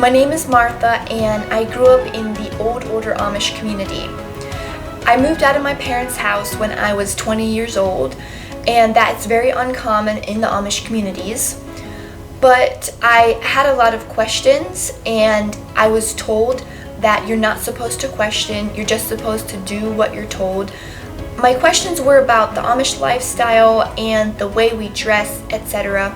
My name is Martha, and I grew up in the Old Order Amish community. I moved out of my parents' house when I was 20 years old, and that's very uncommon in the Amish communities. But I had a lot of questions, and I was told that you're not supposed to question, you're just supposed to do what you're told. My questions were about the Amish lifestyle and the way we dress, etc.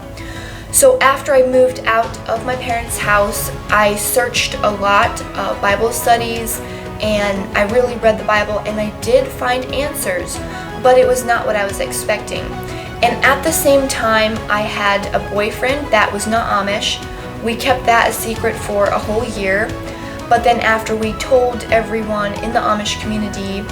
So after I moved out of my parents' house, I searched a lot of Bible studies, and I really read the Bible, and I did find answers, but it was not what I was expecting. And at the same time, I had a boyfriend that was not Amish. We kept that a secret for a whole year, but then after we told everyone in the Amish community,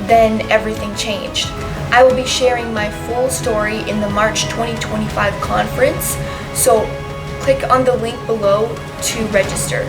then everything changed. I will be sharing my full story in the March 2025 conference, so click on the link below to register.